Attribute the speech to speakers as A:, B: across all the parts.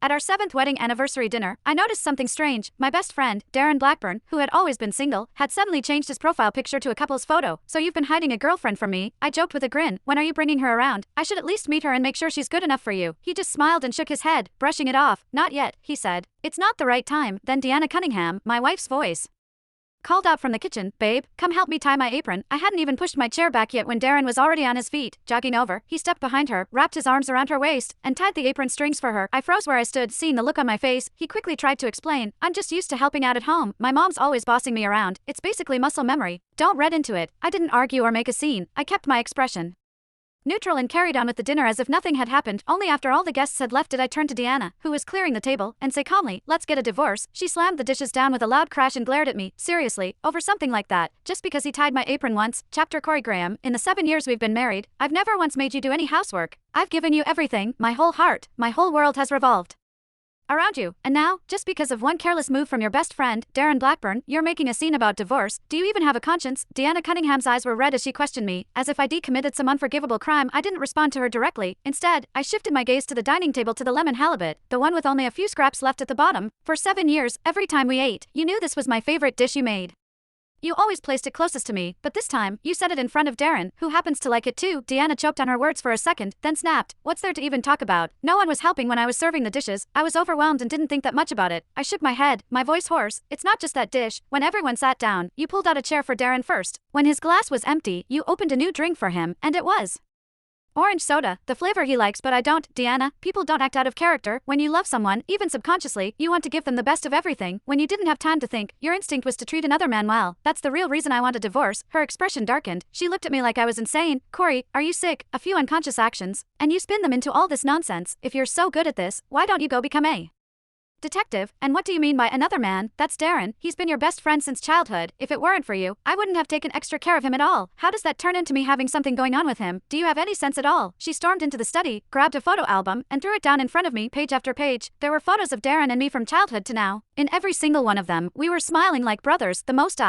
A: At our 7th wedding anniversary dinner, I noticed something strange. My best friend, Darren Blackburn, who had always been single, had suddenly changed his profile picture to a couple's photo. "So you've been hiding a girlfriend from me?" I joked with a grin. "When are you bringing her around? I should at least meet her and make sure she's good enough for you." He just smiled and shook his head, brushing it off. "Not yet," he said. "It's not the right time." Then Deanna Cunningham, my wife's voice, called out from the kitchen, "Babe, come help me tie my apron." I hadn't even pushed my chair back yet when Darren was already on his feet, jogging over. He stepped behind her, wrapped his arms around her waist, and tied the apron strings for her. I froze where I stood, seeing the look on my face. He quickly tried to explain, "I'm just used to helping out at home. My mom's always bossing me around. It's basically muscle memory. Don't read into it." I didn't argue or make a scene. I kept my expression neutral and carried on with the dinner as if nothing had happened. Only after all the guests had left did I turn to Deanna, who was clearing the table, and say calmly, "Let's get a divorce." She slammed the dishes down with a loud crash and glared at me. "Seriously, over something like that? Just because he tied my apron once?" Chapter Corey Graham, in the 7 years we've been married, I've never once made you do any housework. I've given you everything, my whole heart, my whole world has revolved around you, and now, just because of one careless move from your best friend, Darren Blackburn, you're making a scene about divorce? Do you even have a conscience? Deanna Cunningham's eyes were red as she questioned me, as if I'd committed some unforgivable crime. I didn't respond to her directly. Instead, I shifted my gaze to the dining table, to the lemon halibut, the one with only a few scraps left at the bottom. For 7 years, every time we ate, you knew this was my favorite dish you made. You always placed it closest to me, but this time, you said it in front of Darren, who happens to like it too. Deanna choked on her words for a second, then snapped, "What's there to even talk about? No one was helping when I was serving the dishes. I was overwhelmed and didn't think that much about it." I shook my head, my voice hoarse. "It's not just that dish. When everyone sat down, you pulled out a chair for Darren first. When his glass was empty, you opened a new drink for him, and it was orange soda, the flavor he likes but I don't." Deanna, people don't act out of character. When you love someone, even subconsciously, you want to give them the best of everything. When you didn't have time to think, your instinct was to treat another man well. That's the real reason I want a divorce. Her expression darkened. She looked at me like I was insane. "Corey, are you sick? A few unconscious actions, and you spin them into all this nonsense. If you're so good at this, why don't you go become a detective? And what do you mean by another man? That's Darren. He's been your best friend since childhood. If it weren't for you, I wouldn't have taken extra care of him at all. How does that turn into me having something going on with him? Do you have any sense at all?" She stormed into the study, grabbed a photo album, and threw it down in front of me, page after page. There were photos of Darren and me from childhood to now. In every single one of them, we were smiling like brothers. The most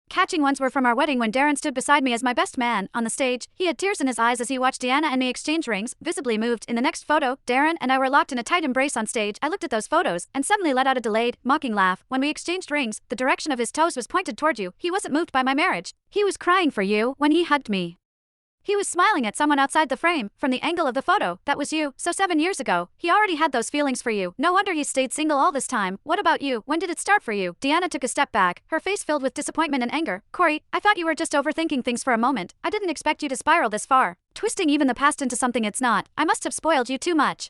A: catching ones were from our wedding when Darren stood beside me as my best man. On the stage, he had tears in his eyes as he watched Deanna and me exchange rings, visibly moved. In the next photo, Darren and I were locked in a tight embrace on stage. I looked at those photos, and suddenly let out a delayed, mocking laugh. When we exchanged rings, the direction of his toes was pointed toward you. He wasn't moved by my marriage. He was crying for you. When he hugged me, he was smiling at someone outside the frame. From the angle of the photo, that was you. So 7 years ago, he already had those feelings for you. No wonder he stayed single all this time. What about you? When did it start for you? Deanna took a step back, her face filled with disappointment and anger. "Corey, I thought you were just overthinking things for a moment. I didn't expect you to spiral this far, twisting even the past into something it's not. I must have spoiled you too much."